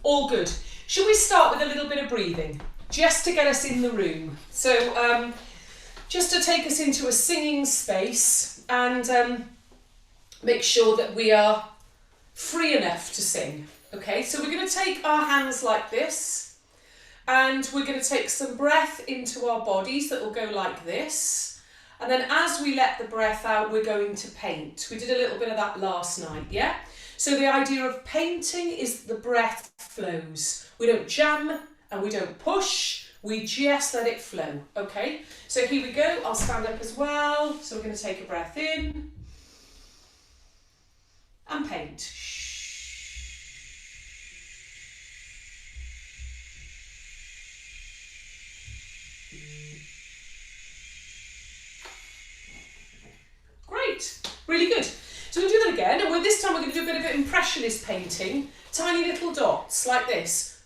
All good. Should we start with a little bit of breathing, just to get us in the room? So just to take us into a singing space and make sure that we are free enough to sing. Okay, so we're going to take our hands like this, and we're going to take some breath into our bodies that will go like this. And then as we let the breath out, we're going to paint. We did a little bit of that last night, yeah? So the idea of painting is the breath flows. We don't jam and we don't push, we just let it flow, okay? So here we go, I'll stand up as well. So we're going to take a breath in and paint. Great, really good. So we'll do that again, and this time we're going to do a bit of impressionist painting, tiny little dots like this.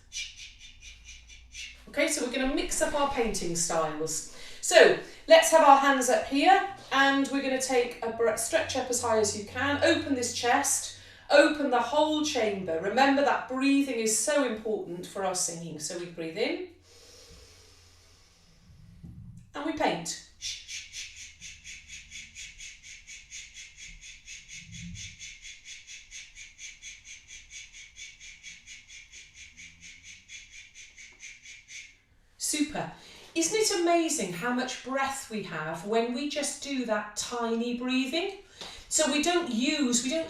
Okay, so we're going to mix up our painting styles. So let's have our hands up here, and we're going to take a breath, stretch up as high as you can, open this chest, open the whole chamber. Remember that breathing is so important for our singing. So we breathe in, and we paint. Super. Isn't it amazing how much breath we have when we just do that tiny breathing? So we don't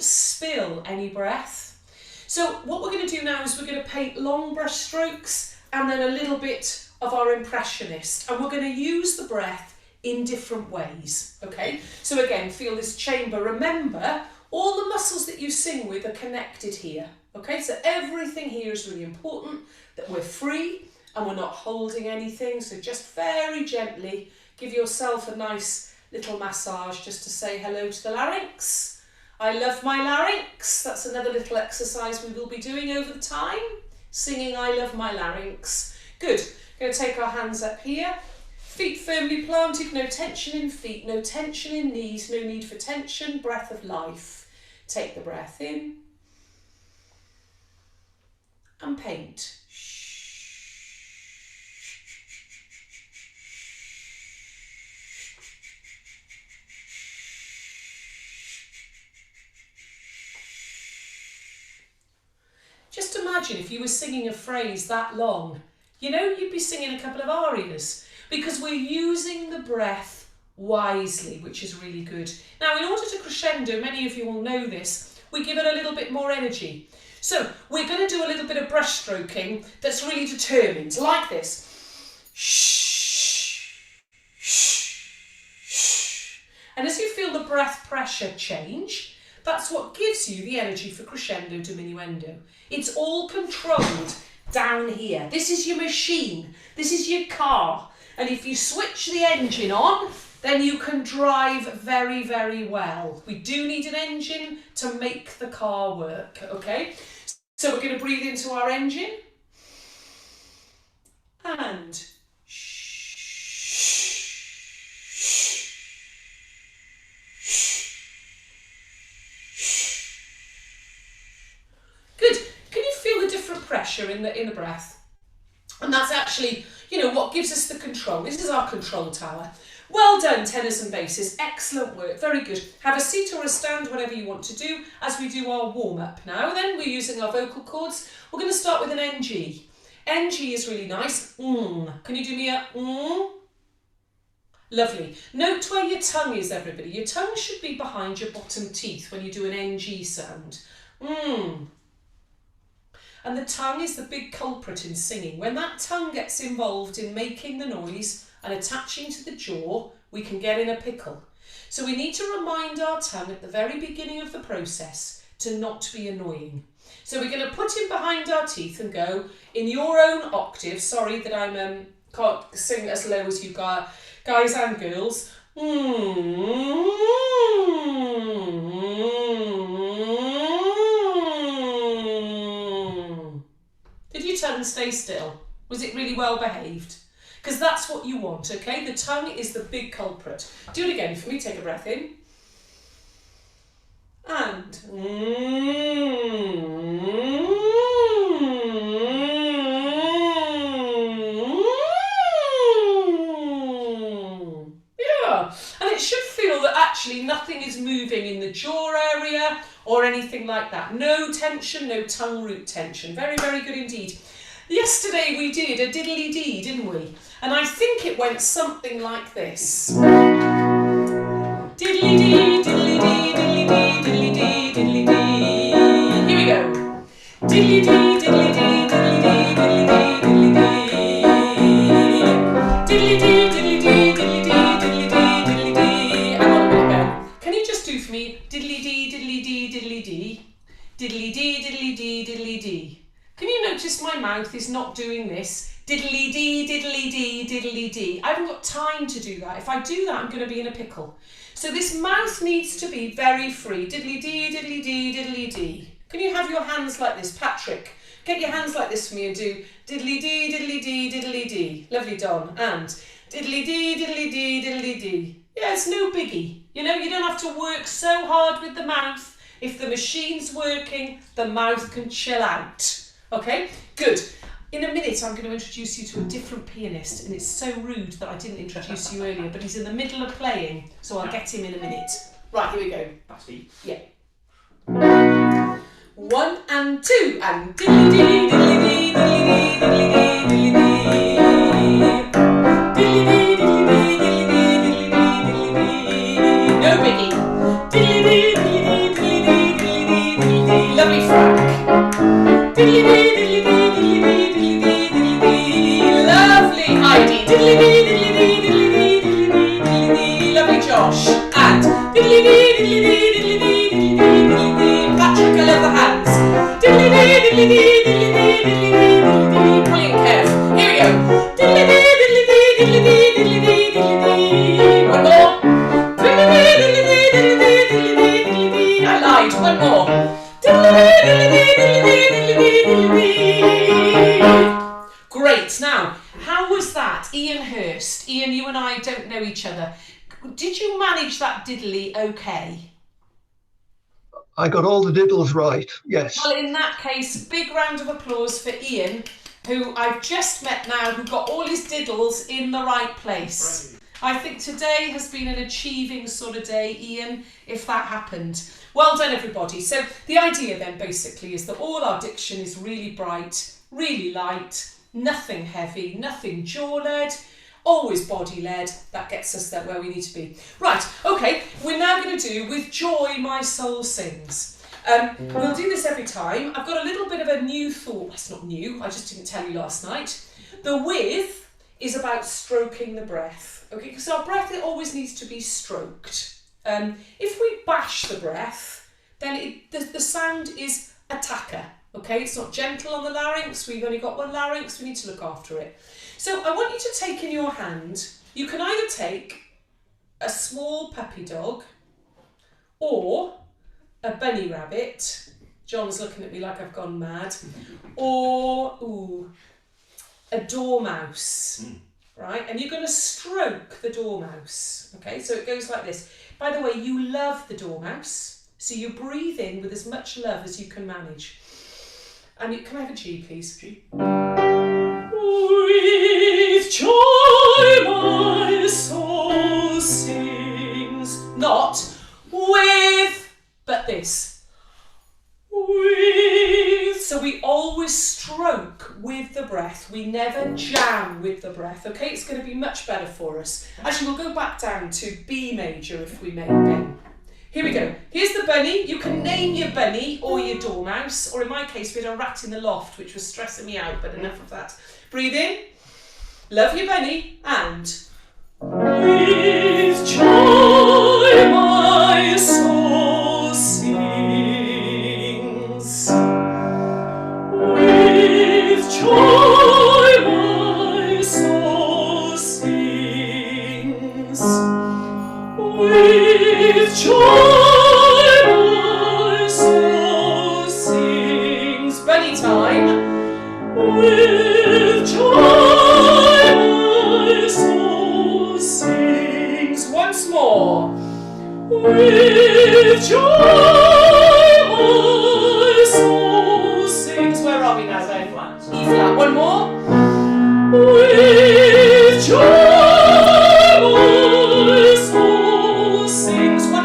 spill any breath. So what we're going to do now is we're going to paint long brush strokes and then a little bit of our impressionist. And we're going to use the breath in different ways, okay? So again, feel this chamber. Remember, all the muscles that you sing with are connected here, okay? So everything here is really important, that we're free, and we're not holding anything, so just very gently give yourself a nice little massage just to say hello to the larynx. I love my larynx. That's another little exercise we will be doing over the time. Singing I love my larynx. Good. Going to take our hands up here. Feet firmly planted, no tension in feet, no tension in knees, no need for tension, breath of life. Take the breath in and paint. Just imagine if you were singing a phrase that long, you know, you'd be singing a couple of arias because we're using the breath wisely, which is really good. Now, in order to crescendo, many of you will know this, we give it a little bit more energy. So we're going to do a little bit of brush stroking that's really determined, like this. Shh, shh, shh. And as you feel the breath pressure change, that's what gives you the energy for crescendo, diminuendo. It's all controlled down here. This is your machine. This is your car. And if you switch the engine on, then you can drive very, very well. We do need an engine to make the car work, okay? So we're going to breathe into our engine. And pressure in the breath, and that's actually, you know, what gives us the control. This is our control tower. Well done, tenors and basses, excellent work, very good. Have a seat or a stand, whatever you want to do, as we do our warm-up now. Then we're using our vocal cords. We're going to start with an NG. NG is really nice. Can you do me a Lovely. Note where your tongue is, everybody. Your tongue should be behind your bottom teeth when you do an NG sound. And the tongue is the big culprit in singing. When that tongue gets involved in making the noise and attaching to the jaw, we can get in a pickle. So we need to remind our tongue at the very beginning of the process to not be annoying. So we're going to put him behind our teeth and go in your own octave. Sorry that I can't sing as low as you guys and girls. Did your tongue stay still? Was it really well behaved? Because that's what you want, okay? The tongue is the big culprit. Do it again for me. Take a breath in. And actually nothing is moving in the jaw area or anything like that. No tension, no tongue root tension. Very, very good indeed. Yesterday we did a diddly-dee, didn't we? And I think it went something like this. Diddly-dee, diddly-dee, diddly-dee, diddly-dee, diddly-dee. Here we go. Diddly-dee, diddly-dee, diddly-dee, diddly-dee, diddly-dee. Diddly-dee, diddly-dee, diddly-dee, diddly-dee, diddly-dee. Hang on a minute, Ben. Can you just do for me diddly-dee, diddly-dee, diddly-dee? Diddly-dee, diddly-dee, diddly-dee. Can you notice my mouth is not doing this? Diddly-dee, diddly-dee, diddly-dee. I haven't got time to do that. If I do that, I'm going to be in a pickle. So this mouth needs to be very free. Diddly-dee, diddly-dee, diddly-dee. Can you have your hands like this? Patrick, get your hands like this for me and do diddly-dee, diddly-dee, diddly-dee. Lovely, Don. And diddly-dee, diddly-dee, diddly-dee. Yeah, it's no biggie. You know, you don't have to work so hard with the mouth. If the machine's working, the mouth can chill out. Okay, good. In a minute, I'm going to introduce you to a different pianist, and it's so rude that I didn't introduce you earlier, but he's in the middle of playing, so I'll get him in a minute. Right, here we go. That's me. Yeah. 1 and 2 and diddly-dee, diddly-dee, diddly-dee, diddly-dee, diddly-dee. Diddly-dee, diddly-dee, diddly-dee, diddly-dee, diddly-dee. No biggie. Diddly-dee, diddly-dee, diddly-dee, diddly-dee, diddly-dee. Lovely Frank. Diddly-dee, diddly-dee, diddly-dee, diddly-dee, diddly-dee. Lovely Heidi. Diddly-dee, diddly-dee, diddly-dee, diddly-dee, diddly-dee. Lovely Josh. And diddly-dee, diddly-dee, diddly-dee, diddly-dee, diddly-dee. Patrick, I love the hands. Diddly-dee, diddly-dee, diddly-dee, diddly-dee, diddly-dee. Brilliant, Kev. Here we go. Diddly-dee, diddly-dee, diddly-dee, diddly-dee, diddly-dee. One more. Diddly-dee, diddly-dee, diddly-dee, diddly-dee, diddly-dee. I lied. One more. Diddly-dee, diddly-dee, diddly-dee, diddly-dee, diddly-dee. Great. Now, how was that? Ian Hurst. Ian, you and I don't know each other. Did you manage that diddly okay? I got all the diddles right, yes. Well, in that case, big round of applause for Ian, who I've just met now, who got all his diddles in the right place. Right. I think today has been an achieving sort of day, Ian, if that happened. Well done, everybody. So the idea then basically is that all our diction is really bright, really light, nothing heavy, nothing jaw-led, always body-led. That gets us there where we need to be. Right, okay, we're now going to do With Joy My Soul Sings. We'll do this every time. I've got a little bit of a new thought. That's not new, I just didn't tell you last night. The with is about stroking the breath, okay, because our breath, it always needs to be stroked. If we bash the breath, then the sound is attacker, okay? It's not gentle on the larynx. We've only got one larynx. We need to look after it. So I want you to take in your hand, you can either take a small puppy dog or a bunny rabbit. John's looking at me like I've gone mad. Or, a dormouse, right? And you're going to stroke the dormouse, okay? So it goes like this. By the way, you love the dormouse, so you breathe in with as much love as you can manage. And can I have a G, please? G. With joy my soul sings. Not with, but this. With. So we always stroke with the breath. We never jam with the breath, okay? It's going to be much better for us. Actually, we'll go back down to B major if we may again. Here we go. Here's the bunny. You can name your bunny or your dormouse, or in my case, we had a rat in the loft, which was stressing me out, but enough of that. Breathe in. Love your bunny. And with joy my soul sings. With joy my soul sings. With joy my soul sings. Bunny time. With joy my soul sings. Once more. With joy my soul sings. Where are we now then? E flat. One more. With joy my soul sings. One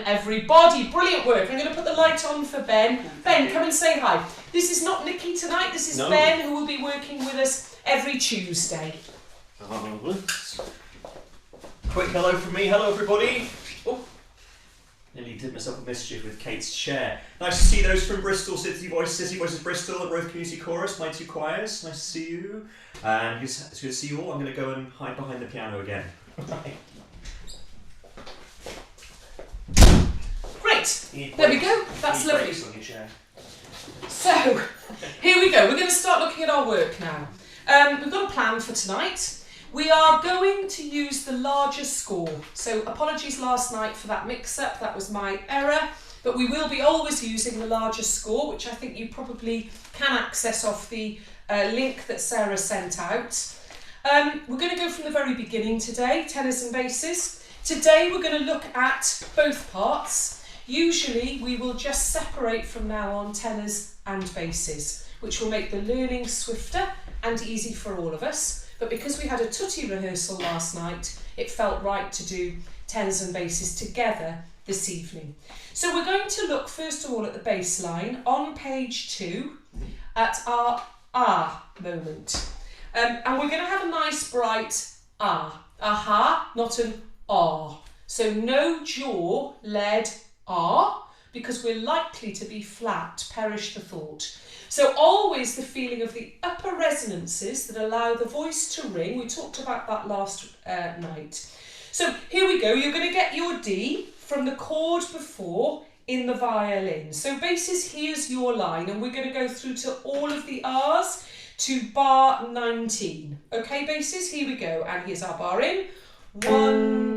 everybody. Brilliant work. I'm going to put the light on for Ben. Ben, come and say hi. This is not Nikki tonight. This is Ben, who will be working with us every Tuesday. Quick hello from me. Hello, everybody. Oh, nearly did myself a mischief with Kate's chair. Nice to see those from Bristol City Voices Bristol, and Roath Community Chorus, my 2 choirs. Nice to see you. And it's good to see you all. I'm going to go and hide behind the piano again. Great. There we go. That's lovely. So, here we go. We're going to start looking at our work now. We've got a plan for tonight. We are going to use the larger score. So apologies last night for that mix-up, that was my error. But we will be always using the larger score, which I think you probably can access off the link that Sarah sent out. We're going to go from the very beginning today, tenors and basses. Today we're going to look at both parts. Usually we will just separate from now on tenors and basses, which will make the learning swifter and easy for all of us. But because we had a tutti rehearsal last night, it felt right to do tenors and basses together this evening. So we're going to look first of all at the bass line on page 2 at our ah moment. And we're going to have a nice bright ah. Aha, not an ah. So no jaw led ah, because we're likely to be flat, perish the thought. So always the feeling of the upper resonances that allow the voice to ring. We talked about that last night. So here we go. You're going to get your D from the chord before in the violin. So basses, here's your line, and we're going to go through to all of the R's to bar 19. Okay, basses, here we go. And here's our bar in. 1,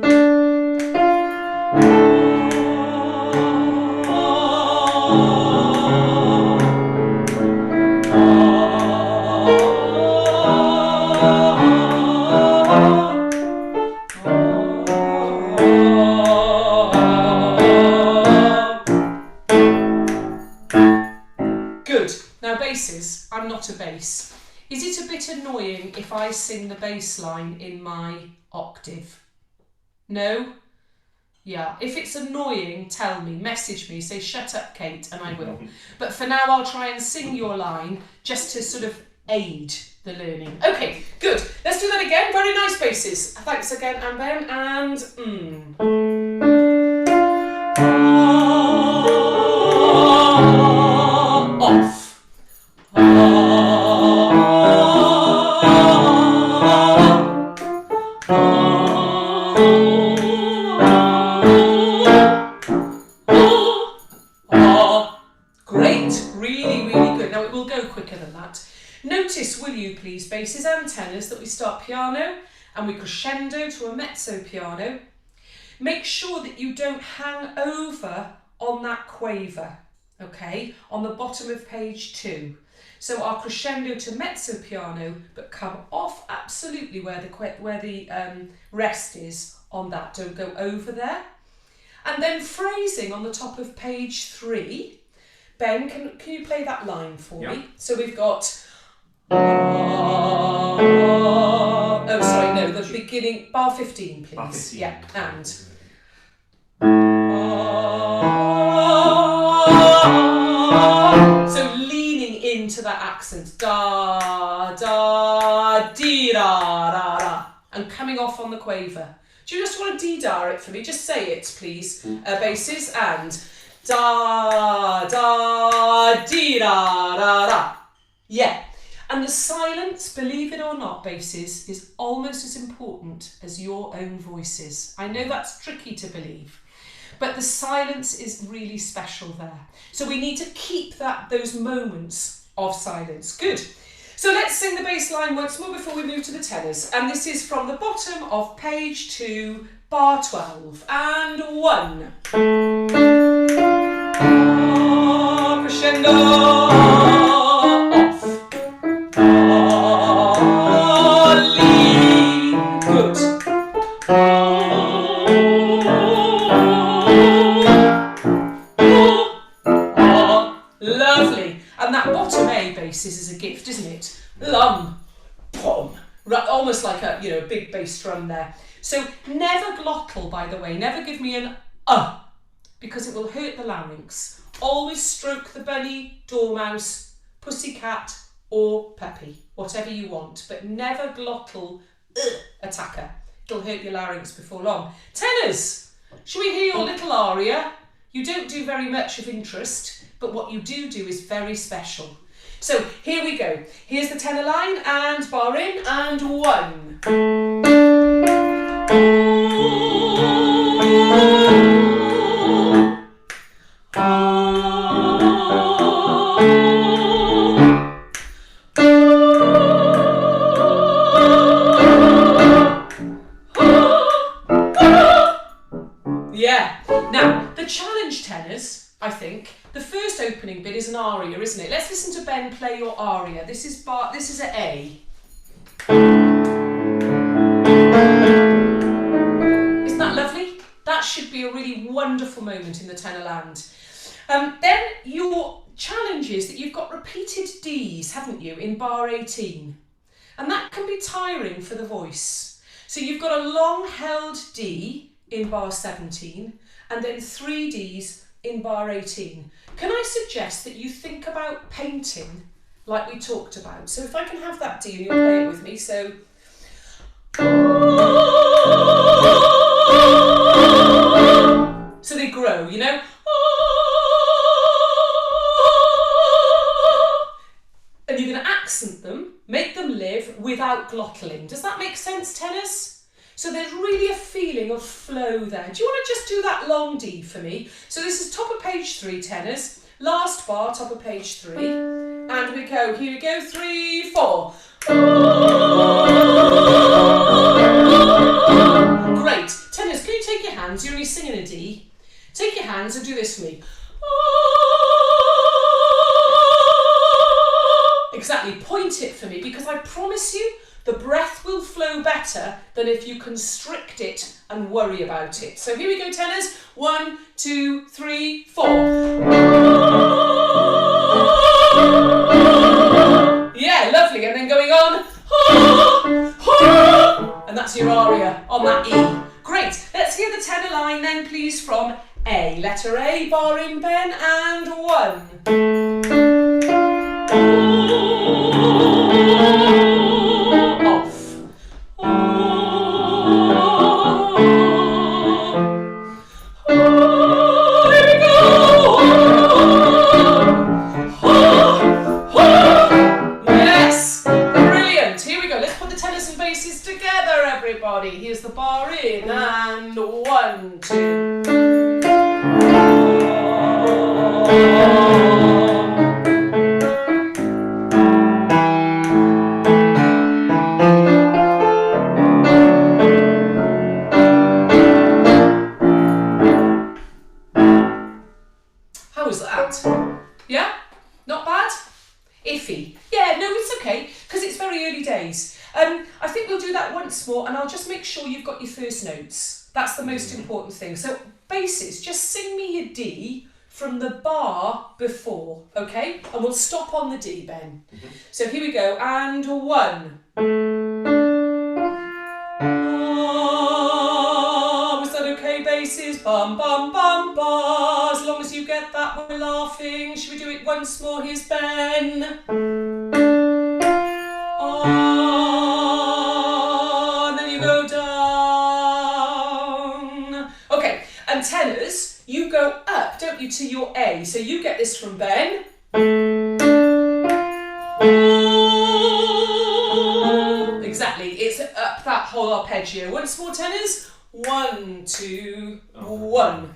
I'm not a bass. Is it a bit annoying if I sing the bass line in my octave? No? Yeah, if it's annoying, tell me, message me, say shut up Kate, and I will. But for now I'll try and sing your line just to sort of aid the learning. Okay, good. Let's do that again. Very nice basses. Thanks again, Anne Ben, and off. Great, really, really good. Now it will go quicker than that. Notice, will you please, basses and tenors, that we start piano and we crescendo to a mezzo piano. Make sure that you don't hang over on that quaver, okay, on the bottom of page 2. So our crescendo to mezzo piano, but come off absolutely where the rest is on that. Don't go over there. And then phrasing on the top of page 3. Ben, can you play that line for me? So we've got oh, sorry, no, the beginning, bar 15, please. Bar 15. Yeah, and so leaning into that accent, da da dee da da da, and coming off on the quaver. Do you just want to dee-dar it for me? Just say it, please, basses, and da da dee da da da. Yeah. And the silence, believe it or not, basses, is almost as important as your own voices. I know that's tricky to believe, but the silence is really special there. So we need to keep those moments of silence. Good. So let's sing the bass line once more before we move to the tenors. And this is from the bottom of page 2, bar 12. And 1. Crescendo. Off. Lean. Good. Lovely. And that bottom A basses is a gift, isn't it? Lum, pom. Almost like a big bass drum there. So never glottal, by the way. Never give me an because it will hurt the larynx. Always stroke the bunny, dormouse, pussycat or puppy, whatever you want, but never glottal attacker. It'll hurt your larynx before long. Tenors, shall we hear your little aria? You don't do very much of interest, but what you do is very special. So here we go. Here's the tenor line and bar in and 1. Yeah. Now, the challenge, tenors, I think, the first opening bit is an aria, isn't it? Let's listen to Ben play your aria. This is an A. Isn't that lovely? That should be a really wonderful moment in the tenor land. Then your challenge is that you've got repeated Ds, haven't you, in bar 18. And that can be tiring for the voice. So you've got a long held D in bar 17 and then 3 Ds in bar 18. Can I suggest that you think about painting like we talked about? So if I can have that D and you'll play it with me. So they grow, you know. And you're going to accent them, make them live without glottaling. Does that make sense, tenors? So there's really a feeling of flow there. Do you want to just do that long D for me? So this is top of page 3, tenors. Last bar, top of page 3. And we go, here we go, 3, 4. Great. Tenors, can you take your hands? You're only singing a D. Take your hands and do this for me. Exactly, point it for me, because I promise you the breath will flow better than if you constrict it and worry about it. So here we go, tenors. 1, 2, 3, 4. Yeah, lovely. And then going on. And that's your aria on that E. Great. Let's hear the tenor line then, please, from A. Letter A, bar in Ben, and 1. Here's the bar in and 1, 2. How was that? Yeah? Not bad? Iffy? Yeah, no, it's okay, because it's very early days. I think we'll do that once more, and I'll just make sure you've got your first notes. That's the most important thing. So, basses, just sing me your D from the bar before, okay? And we'll stop on the D, Ben. So here we go, and 1. Was that okay, basses? Bum, bum, bum, ba. As long as you get that, we're laughing. Should we do it once more? Here's Ben. And tenors, you go up, don't you, to your A. So you get this from Ben. Exactly, it's up that whole arpeggio. Once more, tenors. 1, 2, 1.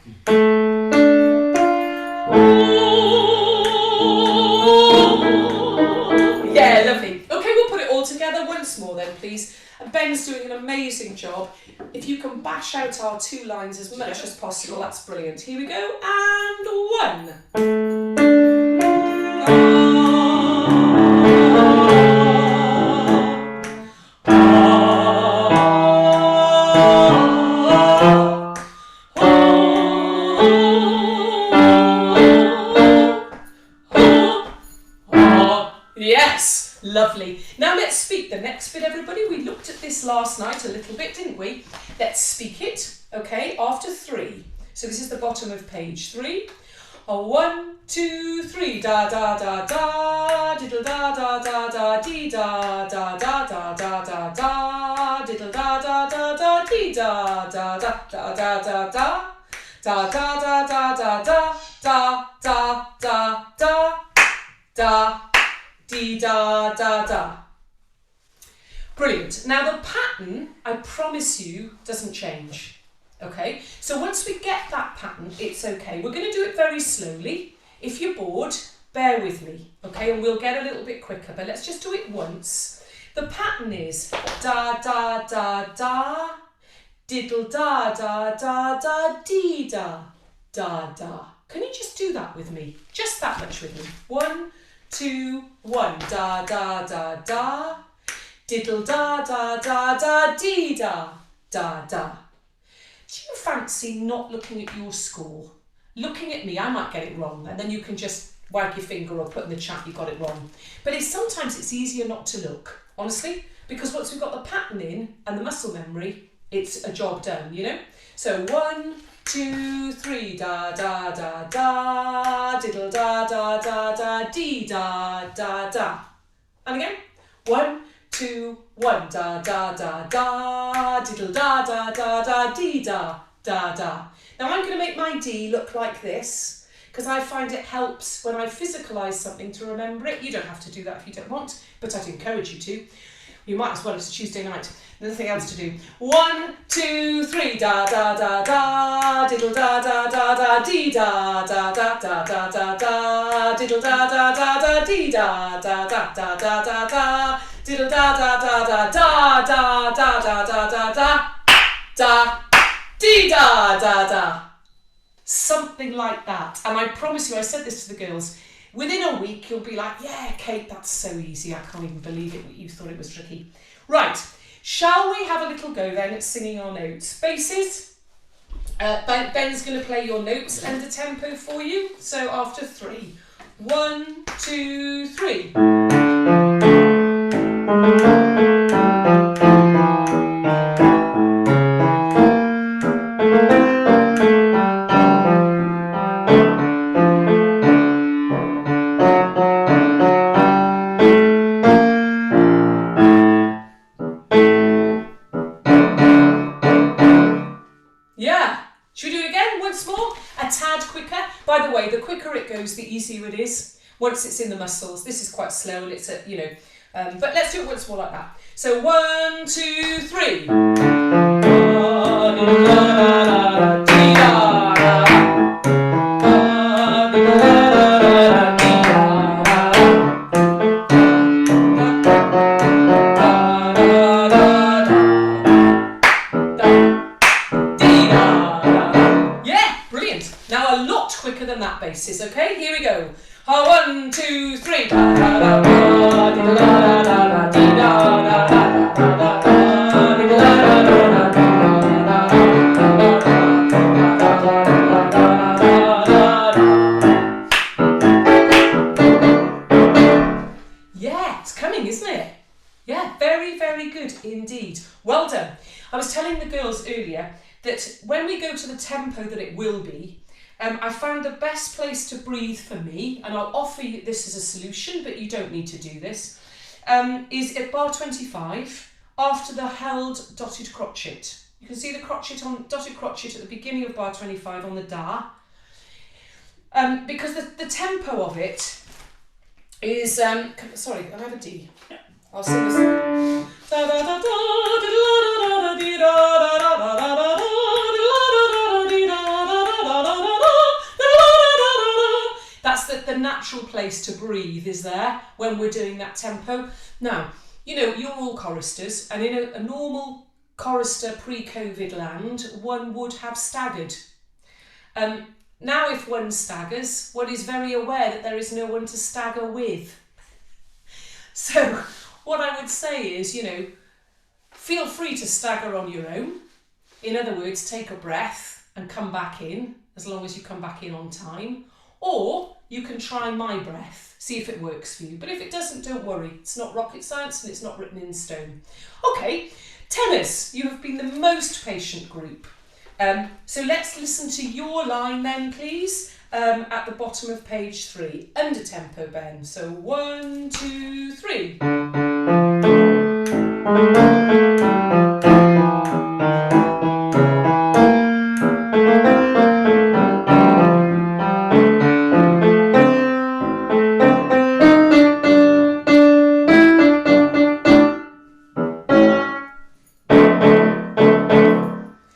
Yeah, lovely. Okay, we'll put it all together once more then, please. And Ben's doing an amazing job. If you can bash out our 2 lines as much as possible, that's brilliant. Here we go, and 1. Yes, lovely. Now let's speak the next bit, everybody. We looked at this last night a little bit, didn't we? Let's speak it, okay, after 3. So this is the bottom of page 3. 1, 2, 3, da da da da, diddle da da da da, dee da da da da da da da, diddle da da da da, dee da da da da da da da, da da da da da da, da da da da, da, dee da da da. Brilliant. Now the pattern, I promise you, doesn't change. Okay, so once we get that pattern, it's okay. We're going to do it very slowly. If you're bored, bear with me, okay, and we'll get a little bit quicker, but let's just do it once. The pattern is da da da da, diddle da da da da, dee da da da. Can you just do that with me? Just that much with me. 1, 2, 1, da da da da, diddle da da da da, dee da da da. Do you fancy not looking at your score? Looking at me, I might get it wrong, and then you can just wag your finger or put in the chat you got it wrong. But sometimes it's easier not to look, honestly, because once we've got the pattern in and the muscle memory, it's a job done, you know? So 1, 2, 3, da da da da, diddle da da da da, dee da da da. And again, 1, 2, 1, da da da da, diddle da da da da, dee da da da. Now I'm going to make my D look like this because I find it helps when I physicalise something to remember it. You don't have to do that if you don't want, but I'd encourage you to. You might as well, it's Tuesday night. Nothing else to do. 1, 2, 3, da da da da, diddle da da da da, dee da da da da da da da, diddle da da da da, dee da da da da da da da, diddle da da da da da da da da da da da, da, dee da da da. Something like that. And I promise you, I said this to the girls, within a week you'll be like, yeah, Kate, that's so easy. I can't even believe it. You thought it was tricky. Right. Shall we have a little go then at singing our notes? Basses. Ben's going to play your notes and the tempo for you. So after 3. 1, 2, 3. By the way, the quicker it goes, the easier it is. Once it's in the muscles, this is quite slow and it's a, you know, but let's do it once more like that. So 1, 2, 3. Quicker than that basis, okay? Here we go. 1, 2, 3. Yeah, it's coming, isn't it? Yeah, very, very good indeed. Well done. I was telling the girls earlier that when we go to the tempo that it will be, I found the best place to breathe for me, and I'll offer you this as a solution, but you don't need to do this, is at bar 25, after the held dotted crotchet. You can see the crotchet on dotted crotchet at the beginning of bar 25 on the da, because the tempo of it is, sorry, I have a D. Yeah. I'll sing this. Da da da da da da da da da da. That's the natural place to breathe is there when we're doing that tempo. Now, you know, you're all choristers, and in a normal chorister pre-COVID land, one would have staggered. Now if one staggers, one is very aware that there is no one to stagger with. So what I would say is, you know, feel free to stagger on your own. In other words, take a breath and come back in, as long as you come back in on time. Or you can try my breath, see if it works for you. But if it doesn't, don't worry. It's not rocket science and it's not written in stone. Okay, tenors, you have been the most patient group. So let's listen to your line then, please, at the bottom of page 3. Under tempo, Ben. So 1, 2, 3.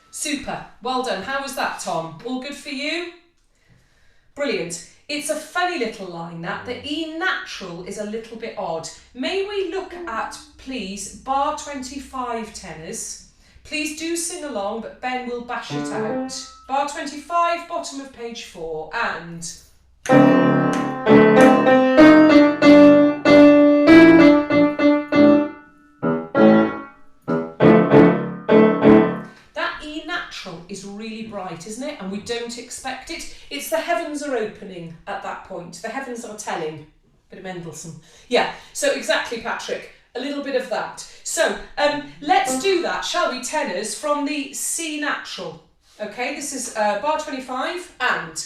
Super. Well done. How was that, Tom? All good for you? Brilliant. It's a funny little line, that. The E natural is a little bit odd. May we look at, please, bar 25 tenors. Please do sing along, but Ben will bash it out. Bar 25, bottom of page 4, and... is really bright, isn't it? And we don't expect it. It's the heavens are opening at that point. The heavens are telling. Bit of Mendelssohn. Yeah, so exactly, Patrick. A little bit of that. So let's do that, shall we, tenors, from the C natural. Okay, this is bar 25 and...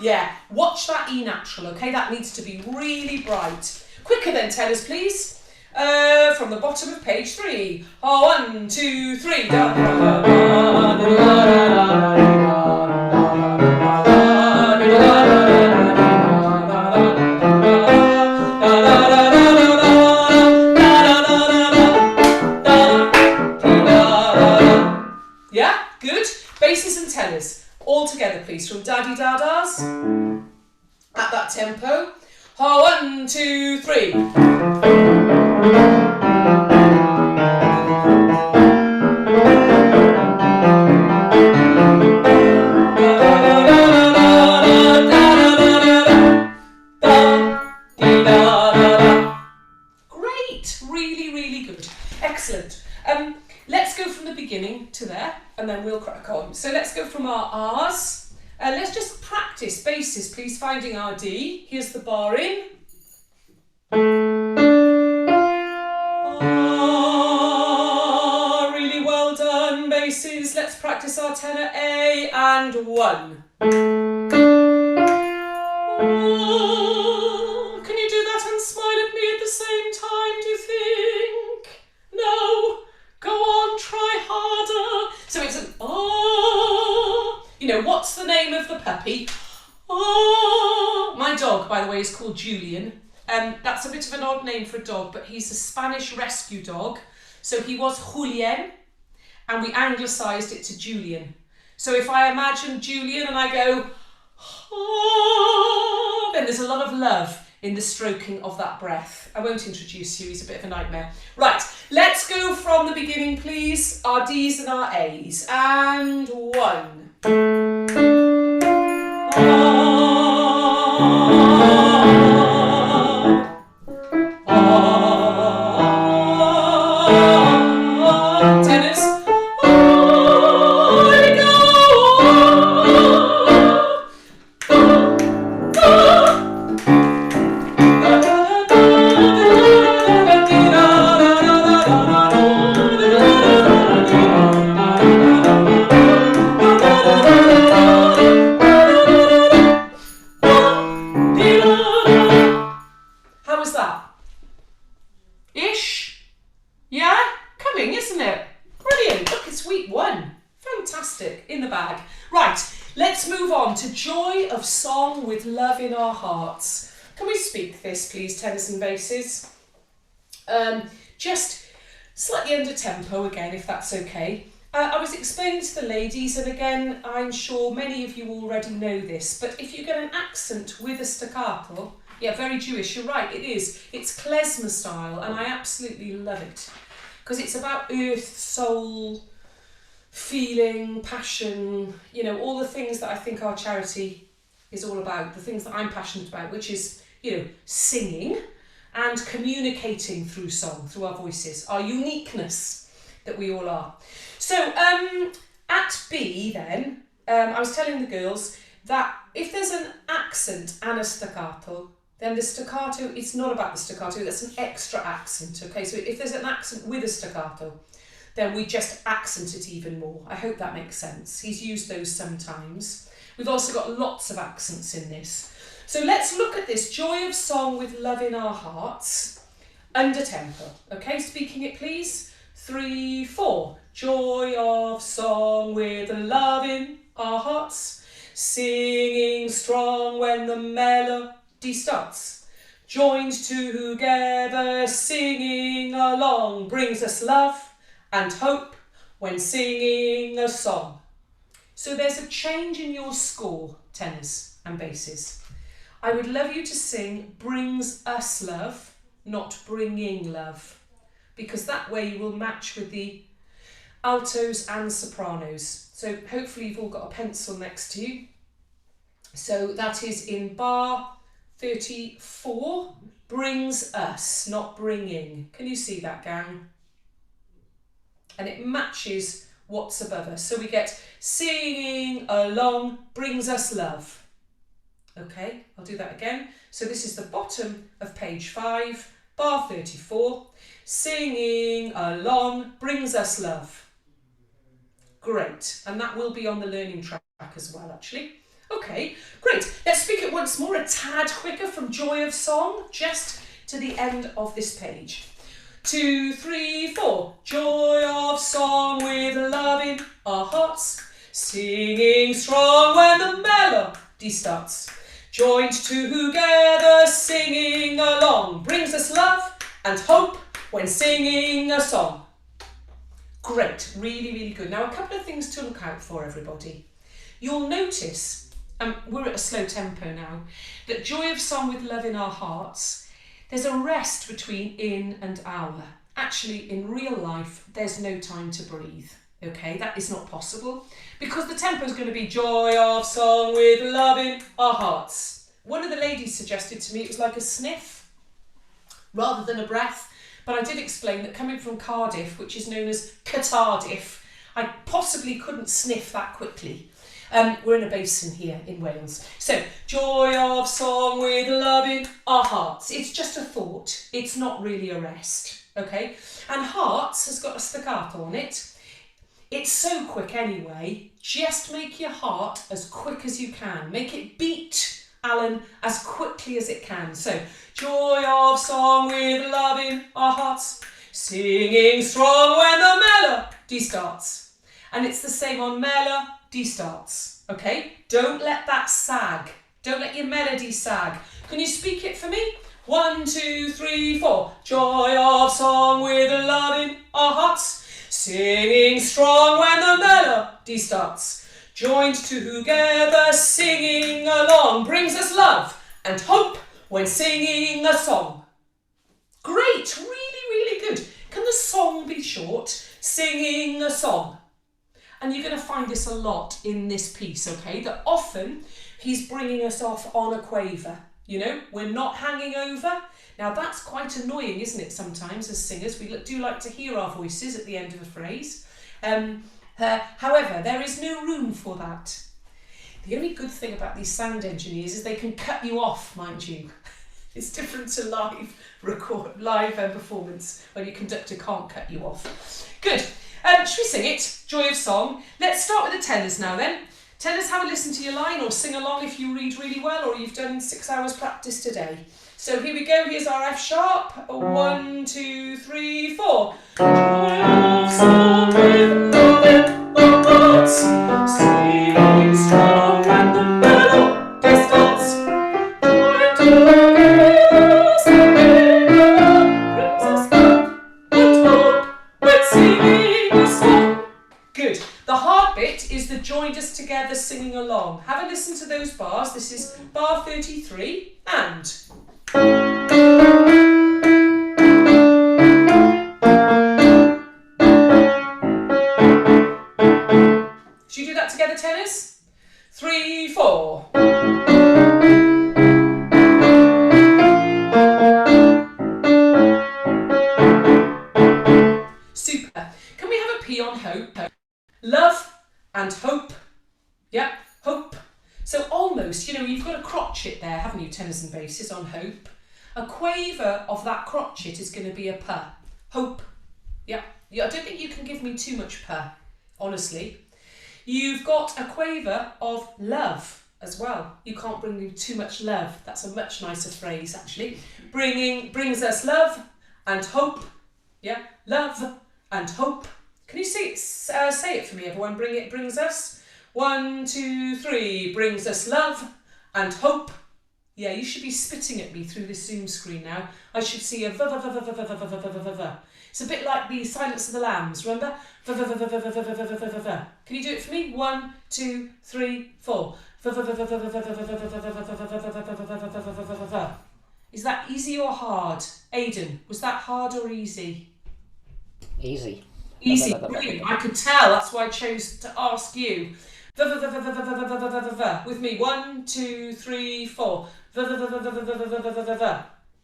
Yeah, watch that E natural, okay? That needs to be really bright. Quicker then, tenors, please. From the bottom of page 3. 1, 2, 3. Yeah, good. Basses and tenors. All together, please, from Daddy Dadas. At that tempo. 1, 2, 3. Great, really, really good. Excellent. Let's go from the beginning to there, and then we'll crack on. So let's go from our R's. Let's just practice basses, please, finding our D. Here's the bar in. Really well done, basses. Let's practice our tenor A, and 1. Can you do that and smile at me at the same time, do you think? No? Go on, try harder. So it's an You know, what's the name of the puppy? My dog, by the way, is called Julian. That's a bit of an odd name for a dog, but he's a Spanish rescue dog. So he was Julien, and we anglicised it to Julian. So if I imagine Julian and I go, then there's a lot of love in the stroking of that breath. I won't introduce you, he's a bit of a nightmare. Right, let's go from the beginning, please. Our D's and our A's. And 1. Tenors. Here we go. How was that? Ish? Yeah? Coming, isn't it? Brilliant. Look, it's week 1. Fantastic. In the bag. Right, let's move on to joy of song with love in our hearts. Can we speak this, please, tenors and basses? Just slightly under tempo again, if that's okay. I was explaining to the ladies, and again, I'm sure many of you already know this, but if you get an accent with a staccato, yeah, very Jewish, you're right, it is. It's klezmer style, and I absolutely love it. Because it's about earth, soul, feeling, passion, you know, all the things that I think our charity is all about, the things that I'm passionate about, which is, you know, singing and communicating through song, through our voices, our uniqueness that we all are. So at B then, I was telling the girls that if there's an accent and a staccato, then the staccato, it's not about the staccato, that's an extra accent, okay? So if there's an accent with a staccato, then we just accent it even more. I hope that makes sense. He's used those sometimes. We've also got lots of accents in this. So let's look at this joy of song with love in our hearts, under tempo. Okay, speaking it please. 3, 4. Joy of song with love in our hearts, singing strong when the melody starts. Joined together, singing along, brings us love and hope when singing a song. So there's a change in your score, tenors and basses. I would love you to sing brings us love, not bringing love, because that way you will match with the altos and sopranos. So hopefully you've all got a pencil next to you. So that is in bar 34, brings us, not bringing. Can you see that, gang? And it matches what's above us. So we get singing along, brings us love. Okay, I'll do that again. So this is the bottom of page 5, bar 34. Singing along, brings us love. Great, and that will be on the learning track as well, actually. Okay, great. Let's speak it once more, a tad quicker from Joy of Song, just to the end of this page. 2, 3, 4. Joy of song with love in our hearts, singing strong when the melody starts. Joined together, singing along, brings us love and hope when singing a song. Great, really, really good. Now, a couple of things to look out for, everybody. You'll notice, and we're at a slow tempo now, that Joy of Song with love in our hearts, there's a rest between in and our. Actually, in real life, there's no time to breathe. Okay, that is not possible because the tempo is going to be joy of song with love in our hearts. One of the ladies suggested to me it was like a sniff rather than a breath, but I did explain that coming from Cardiff, which is known as Catardiff, I possibly couldn't sniff that quickly. We're in a basin here in Wales. So, joy of song with love in our hearts. It's just a thought. It's not really a rest, okay? And hearts has got a staccato on it. It's so quick anyway, just make your heart as quick as you can. Make it beat, Alan, as quickly as it can. So, joy of song with love in our hearts, singing strong when the melody starts. And it's the same on melody starts, okay? Don't let that sag. Don't let your melody sag. Can you speak it for me? 1, 2, 3, 4. Joy of song with love in our hearts, singing strong when the melody starts. Joined together, singing along, brings us love and hope when singing a song. Great, really, really good. Can the song be short? Singing a song. And you're going to find this a lot in this piece, okay? That often he's bringing us off on a quaver. You know, we're not hanging over. Now that's quite annoying, isn't it, sometimes as singers? We do like to hear our voices at the end of a phrase. However, there is no room for that. The only good thing about these sound engineers is they can cut you off, mind you. It's different to live performance when your conductor can't cut you off. Good. Should we sing it? Joy of Song. Let's start with the tenors now then. Tenors, have a listen to your line or sing along if you read really well or you've done 6 hours practice today. So here we go, here's our F sharp. 1, 2, 3, 4. Joy of song with love in our hearts, singing strong when the melody starts. Joy together, singing along, brings us love and hope when singing a song. Good. The hard bit is the joined us together singing along. Have a listen to those bars. This is bar 33 and... Should you do that together, tenors? 3, 4. Super. Can we have a P on hope? Love and hope. Yep, hope. So almost, you know, you've got a crotchet there, haven't you, tenors? tenors and basses on hope. A quaver of that crotchet is going to be a p. Hope. Yeah, I don't think you can give me too much p, honestly. You've got a quaver of love as well. You can't bring me too much love. That's a much nicer phrase, actually. Brings us love and hope. Yeah, love and hope. Can you say it for me, everyone? Brings us. 1, 2, 3. Brings us love and hope. Yeah, you should be spitting at me through this Zoom screen now. I should see a v. It's a bit like the Silence of the Lambs, remember? Can you do it for me? 1, 2, 3, 4. Is that easy or hard? Aidan, was that hard or easy? Easy. Easy, brilliant. I could tell, that's why I chose to ask you. With me, 1, 2, 3, 4.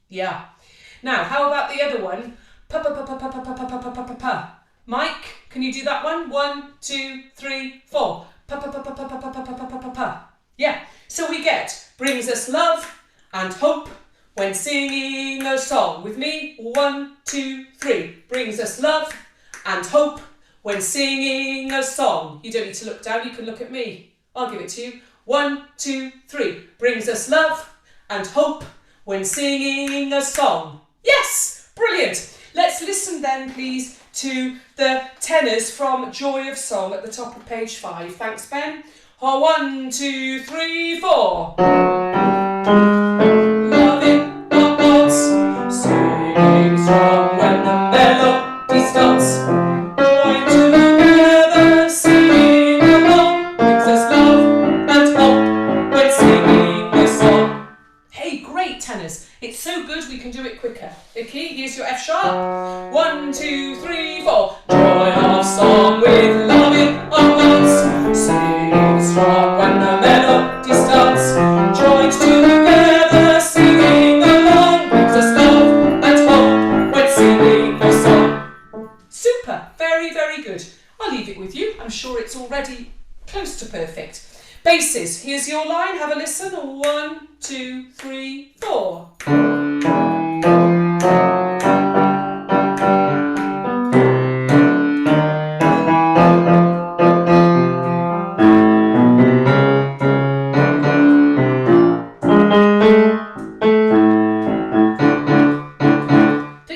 Yeah. Now, how about the other one? Mike, can you do that one? 1, 2, 3, 4. Yeah. So we get brings us love and hope when singing a song. With me, 1, 2, 3. Brings us love and hope when singing a song. You don't need to look down, you can look at me. I'll give it to you. 1, 2, 3. Brings us love and hope when singing a song. Yes! Brilliant! Let's listen then, please, to the tenors from Joy of Song at the top of page 5. Thanks, Ben. 1, 2, 3, 4. Loving the hearts, singing strong when the melody starts. Join together, singing along, brings us love and hope when singing a song. Hey, great tenors. It's so good we can do it quicker. Okay, here's your F sharp. 1, 2, 3, 4. Joy of song with love in our hearts. Sing strong when the melody starts. Joined together, singing along. Brings us love and hope when singing a song. Super, very, very good. I'll leave it with you. I'm sure it's already close to perfect. Basses, here's your line. Have a listen. 1, 2, 3, 4. Don't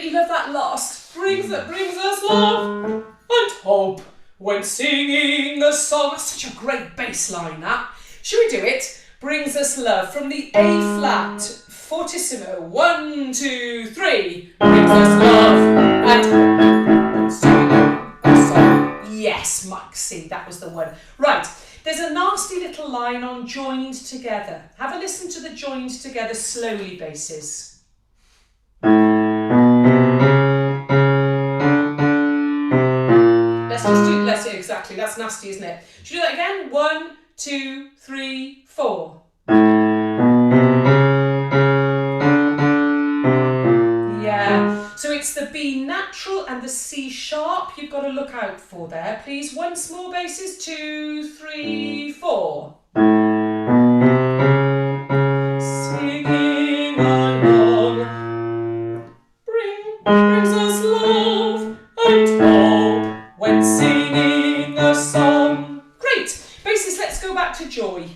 you love that last? Brings us love and hope when singing a song. That's such a great bass line, that. Should we do it? Brings us love from the A flat fortissimo. 1, 2, 3. Brings us love and singing a song. Yes, Maxie, that was the one. Right, there's a nasty little line on joined together. Have a listen to the joined together slowly basses. Let's do exactly. That's nasty, isn't it? Should we do that again? 1, 2, 3, 4. Yeah. So it's the B natural and the C sharp you've got to look out for there. Please, once more basses. 2, 3, 4. Singing along. Brings us love and hope when singing a song. Great. Basses, let's go back to Joy.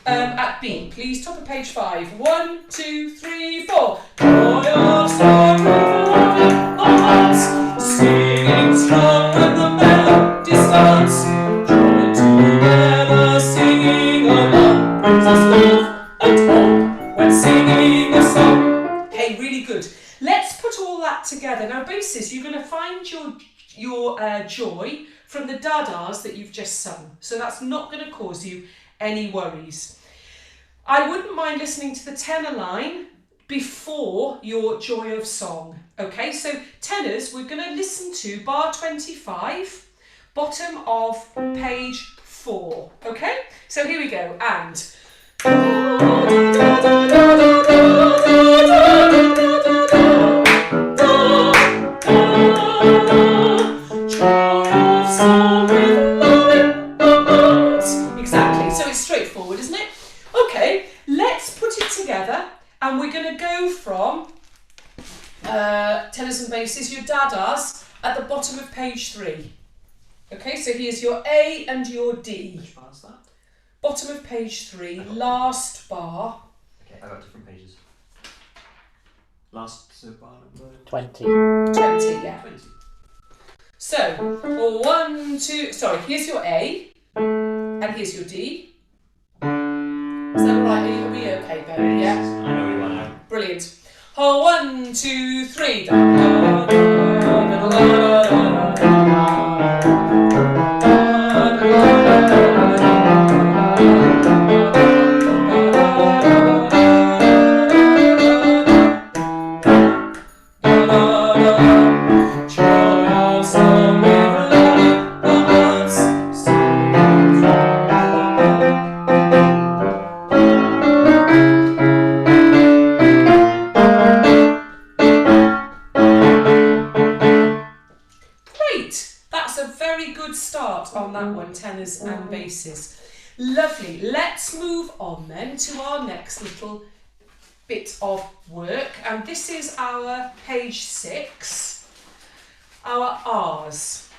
At B, please, top of page 5. 1, 2, 3, 4. Joy of song with love in our hearts, singing strong when the melody starts. Join together, singing along, brings us love and hope when singing a song. Hey, really good. Let's put all that together. Now, basses, you're going to find your joy from the dadas that you've just sung. So that's not going to cause you any worries. I wouldn't mind listening to the tenor line before your joy of song. Okay, so tenors, we're going to listen to bar 25, bottom of page 4. Okay, so here we go. And exactly, so it's straightforward, isn't it? Okay, let's put it together and we're going to go from tenors and basses, your dadas, at the bottom of page 3. Okay, so here's your A and your D. Which bar's that? Bottom of page 3, last bar. Okay, I got different pages. Last bar number 20. 20, yeah. 20. So, 1, 2, sorry, here's your A, and here's your D. Is that alright? Are we okay, Ben? Yeah? I know where you are now. Brilliant. 1, 2, 3. Da, da, da, da, da, da, Great! That's a very good start on that one, tenors and basses. Lovely. Let's move on then to our next little bit of work, and this is our page 6, our R's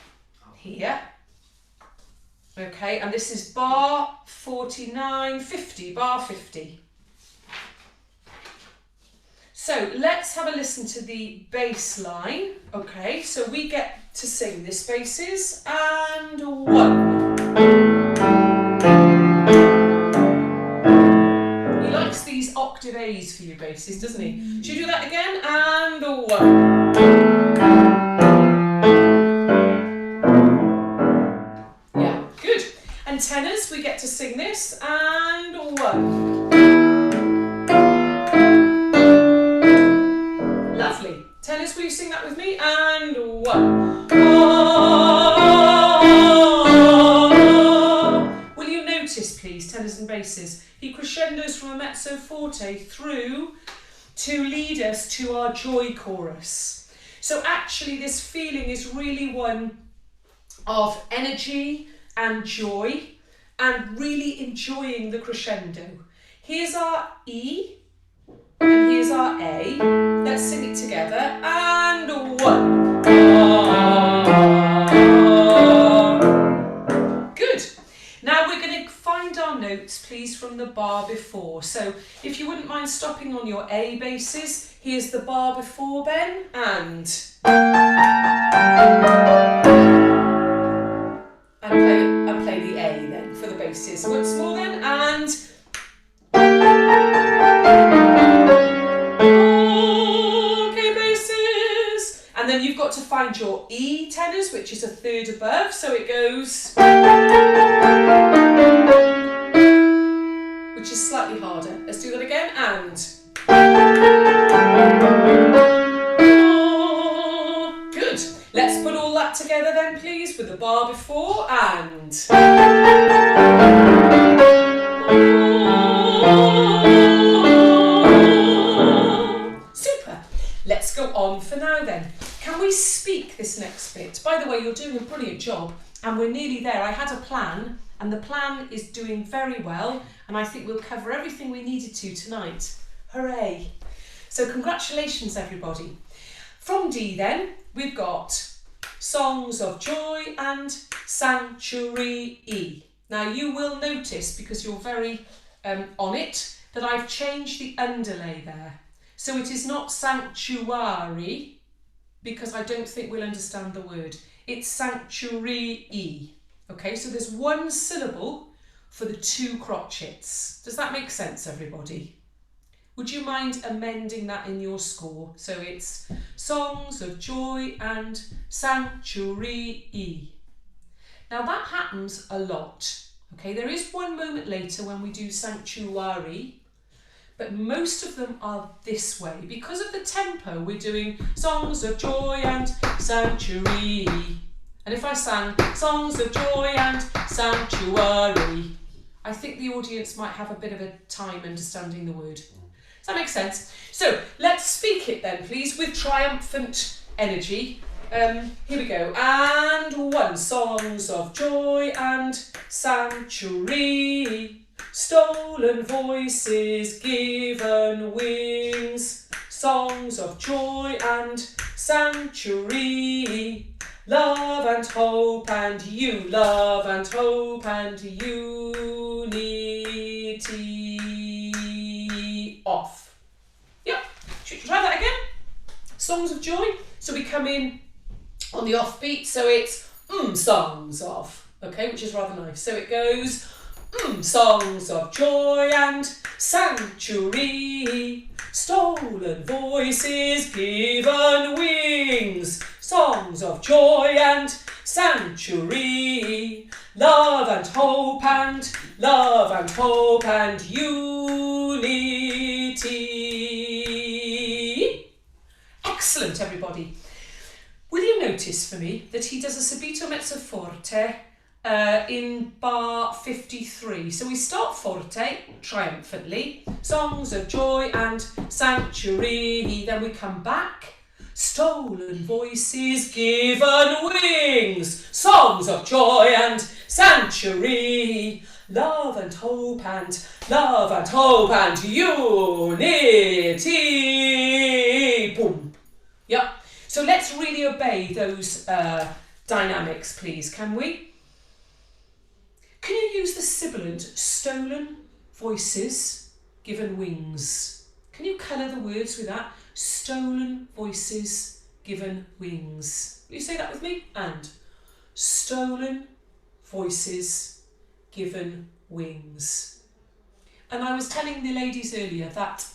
here. Okay, and this is bar 49, 50, bar 50. So let's have a listen to the bass line. Okay, so we get to sing this basses, and 1. He likes these octave A's for your basses, doesn't he? Should we do that again? And 1. Yeah, good. And tenors, we get to sing this, and 1. Lovely. Tenors, will you sing that with me? And 1. Will you notice, please, tenors and basses, he crescendos from a mezzo forte through to lead us to our joy chorus. So actually this feeling is really one of energy and joy and really enjoying the crescendo. Here's our E and here's our A. Let's sing it together. And 1. Good. Now we're going to find our notes, please, from the bar before. So if you wouldn't mind stopping on your A basses, here's the bar before, Ben, and play the A then for the basses. Once more then, and okay, basses. And then you've got to find your E tenors, which is a third above, so it goes, which is slightly harder. Let's do that again, and good. Let's put all that together then, please, with the bar before, and super. Let's go on for now then. Can we speak this next bit? By the way, you're doing a brilliant job, and we're nearly there. I had a plan, and the plan is doing very well, and I think we'll cover everything we needed to tonight. Hooray! So congratulations, everybody. From D then, we've got Songs of Joy and Sanctuary E. Now you will notice, because you're very on it, that I've changed the underlay there. So it is not sanctuary, because I don't think we'll understand the word. It's sanctuary E. Okay, so there's one syllable for the 2 crotchets. Does that make sense, everybody? Would you mind amending that in your score? So it's Songs of Joy and Sanctuary E. Now that happens a lot. Okay, there is one moment later when we do Sanctuary, but most of them are this way. Because of the tempo, we're doing Songs of Joy and Sanctuary. And if I sang Songs of Joy and Sanctuary, I think the audience might have a bit of a time understanding the word. Does that make sense? So let's speak it then, please, with triumphant energy. Here we go. And 1. Songs of Joy and Sanctuary. stolen voices given wings, songs of joy and sanctuary, love and hope and love and hope and unity. Off. Yep. Should we try that again? Songs of joy. So we come in on the off beat, so it's songs of, okay, which is rather nice. So it goes songs of joy and sanctuary, stolen voices given wings, songs of joy and sanctuary, love and hope and unity. Excellent, everybody. Will you notice for me that he does a subito mezzo forte in bar 53. So we start forte triumphantly, songs of joy and sanctuary, then we come back, stolen voices given wings, songs of joy and sanctuary, love and hope and unity. Boom. Yep. So let's really obey those dynamics, please, can we? Can you use the sibilant stolen voices given wings? Can you colour the words with that? Stolen voices given wings. Will you say that with me? And stolen voices given wings. And I was telling the ladies earlier that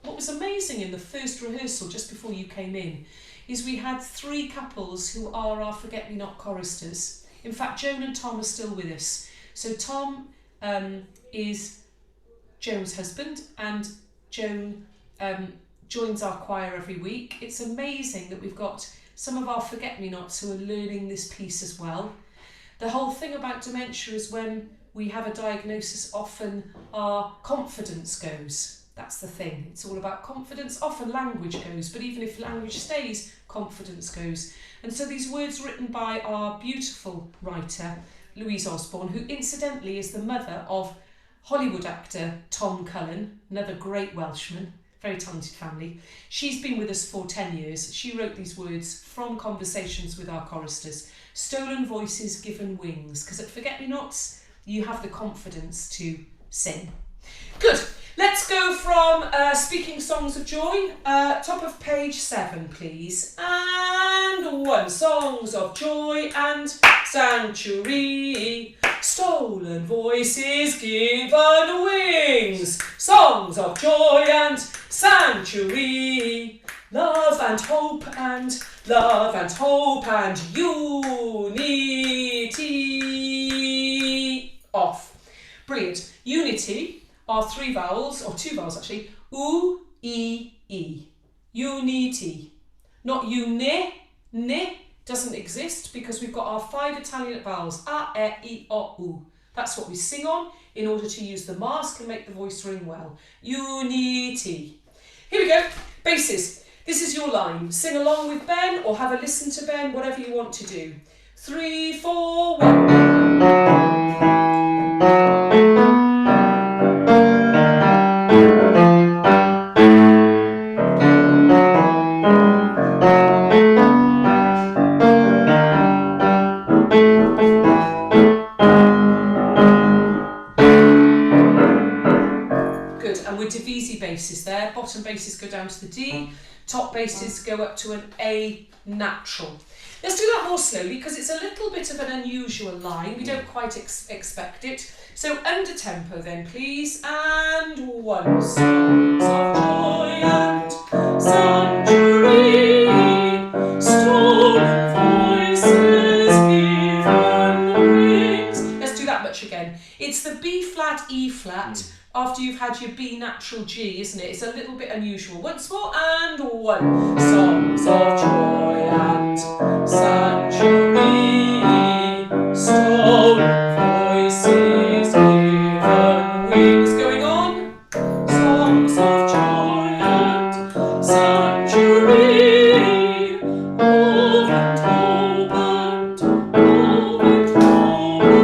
what was amazing in the first rehearsal just before you came in is we had 3 couples who are our Forget-Me-Not choristers. In fact, Joan and Tom are still with us. So Tom is Joan's husband, and Joan joins our choir every week. It's amazing that we've got some of our Forget-Me-Nots who are learning this piece as well. The whole thing about dementia is when we have a diagnosis, often our confidence goes. That's the thing. It's all about confidence. Often language goes, but even if language stays, confidence goes. And so these words written by our beautiful writer, Louise Osborne, who incidentally is the mother of Hollywood actor Tom Cullen, another great Welshman, very talented family. She's been with us for 10 years. She wrote these words from conversations with our choristers. Stolen voices given wings, because at Forget-Me-Nots, you have the confidence to sing. Good. Let's go from speaking songs of joy, top of page 7, please. And 1, songs of joy and sanctuary, stolen voices given wings, songs of joy and sanctuary, love and hope and unity. Off. Brilliant. Unity are 3 vowels, or 2 vowels actually, U, E, E. Unity. Not uni, ni doesn't exist because we've got our 5 Italian vowels, A, E, I, O, U. That's what we sing on in order to use the mask and make the voice ring well. Unity. Here we go. Basses. This is your line. Sing along with Ben or have a listen to Ben, whatever you want to do. 3, 4, 1. Divisi basses there, bottom basses go down to the D, top basses go up to an A natural. Let's do that more slowly because it's a little bit of an unusual line, we don't quite expect it. So under tempo then please, and 1, songs of joy and sanctuary, stolen voices given wings. Let's do that much again. It's the B flat, E flat, after you've had your B natural G, isn't it? It's a little bit unusual. Once more, and 1. Songs of joy and sanctuary, stolen voices given wings. Going on. Songs of joy and sanctuary, love and hope and love and hope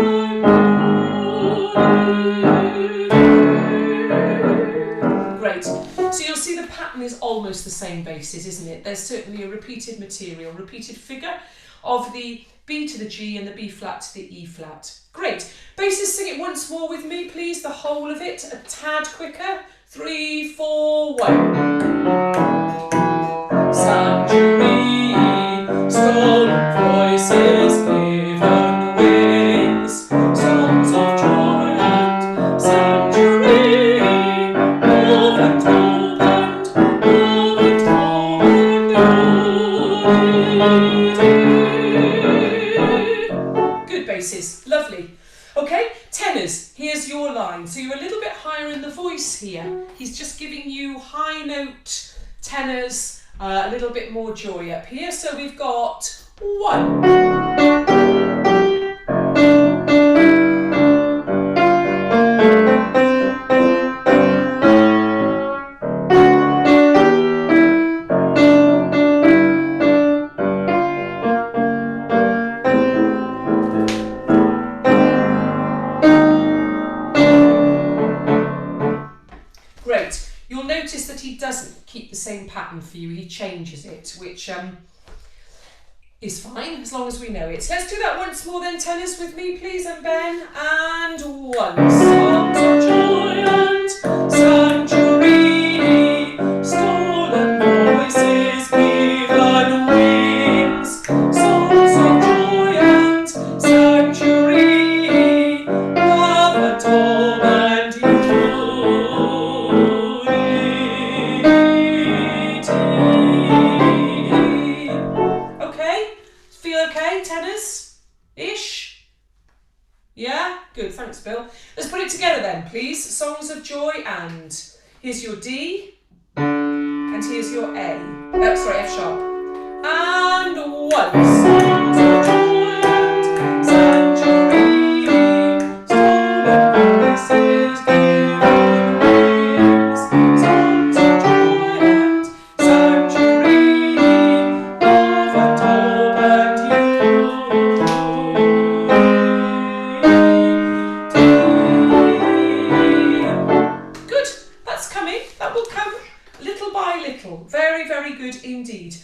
and unity. pattern is almost the same basses, isn't it? There's certainly a repeated material, repeated figure of the B to the G and the B flat to the E flat. Great. Basses, sing it once more with me, please. The whole of it, a tad quicker. 3, 4, 1. Sanctuary, stolen voices, given wings, songs of joy and sanctuary, love and hope and good basses, lovely. Okay, tenors, here's your line. So you're a little bit higher in the voice here. He's just giving you high note tenors, a little bit more joy up here. So we've got 1. Great. You'll notice that he doesn't keep the same pattern for you. He changes it, which is fine as long as we know it. Let's do that once more then, tenors, with me, please, and Ben. And 1. Songs of joy and sanctuary, stolen voices, given wings, songs of joy and sanctuary, love and hope and unity. Okay? Feel okay, tenors? Ish? Yeah? Good, thanks, Bill. Let's put it together then, please. Songs of joy, and here's your D, and here's your A. Sorry, F sharp. And 1. Songs of joy and sanctuary, stolen voices, given wings, songs of joy and sanctuary, love and hope and unity. Good, that's coming. That will come little by little. Very, very good indeed.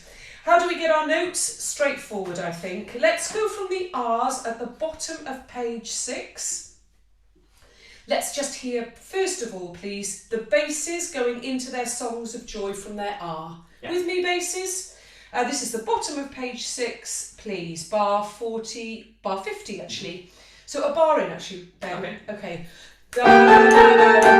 How do we get our notes? Straightforward, I think. Let's go from the R's at the bottom of page 6. Let's just hear, first of all, please, the basses going into their songs of joy from their R. Yeah. With me, basses? This is the bottom of page 6, please. Bar 40, bar 50, actually. So a bar in, actually, Ben. Okay. Da, da, da, da,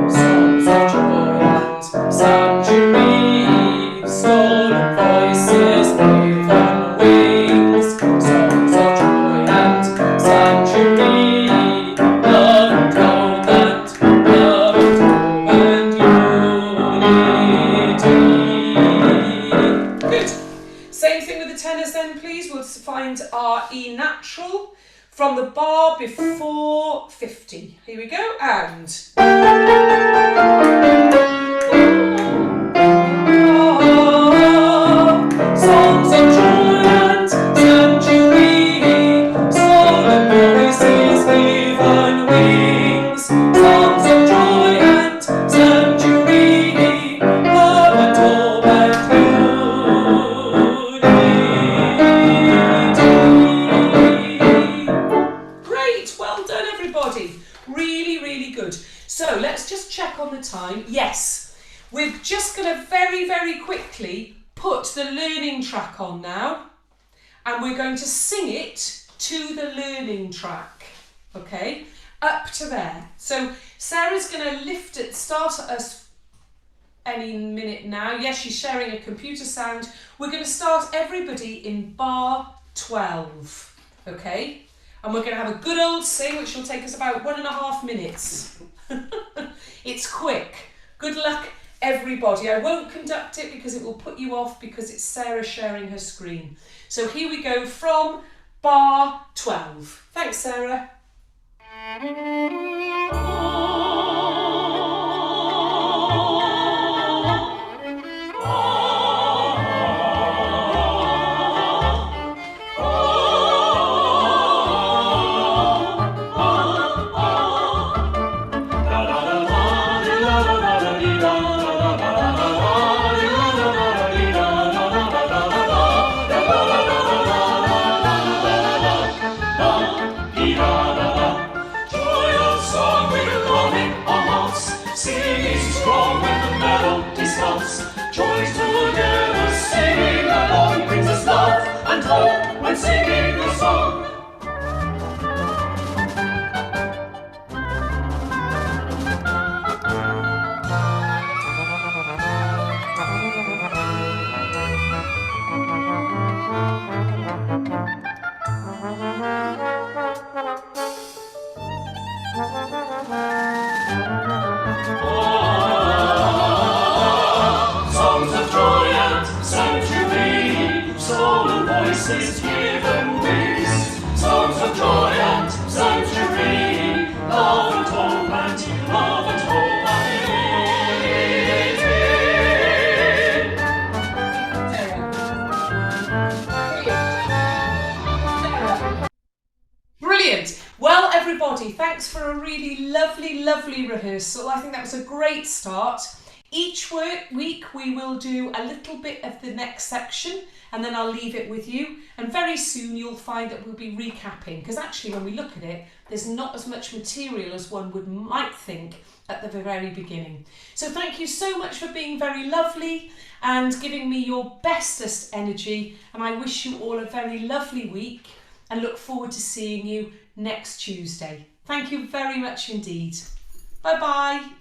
songs of joy and sanctuary, stolen voices, given wings, songs of joy and sanctuary, love and hope and unity. Good. Same thing with the tenors then, please. We'll find our E natural from the bar before 50. Here we go, and songs of joy and sanctuary, stolen voices, given wings, songs of joy and sanctuary, love and hope and unity. Great, well done everybody. Really, really good. So let's just check on the time. Yes, we're just going to very, very quickly put the learning track on now, and we're going to sing it to the learning track. Okay, up to there. So Sarah's going to lift it, start at us any minute now. Yes, she's sharing a computer sound. We're going to start everybody in bar 12. Okay. And we're going to have a good old sing, which will take us about 1.5 minutes. It's quick. Good luck, everybody. I won't conduct it because it will put you off because it's Sarah sharing her screen. So here we go from bar 12. Thanks, Sarah. strong when the melody stops. Joys together singing along brings us love and hope when singing the song. Songs of joy and sanctuary, solemn voices given wings. Songs of joy and sanctuary, love and hope and love and hope and Brilliant. Well, everybody, thanks for a really lovely, lovely rehearsal. I think that was a great start. Each week we will do a little bit of the next section and then I'll leave it with you. And very soon you'll find that we'll be recapping, because actually when we look at it, there's not as much material as one might think at the very beginning. So thank you so much for being very lovely and giving me your bestest energy. And I wish you all a very lovely week and look forward to seeing you next Tuesday. Thank you very much indeed. Bye bye.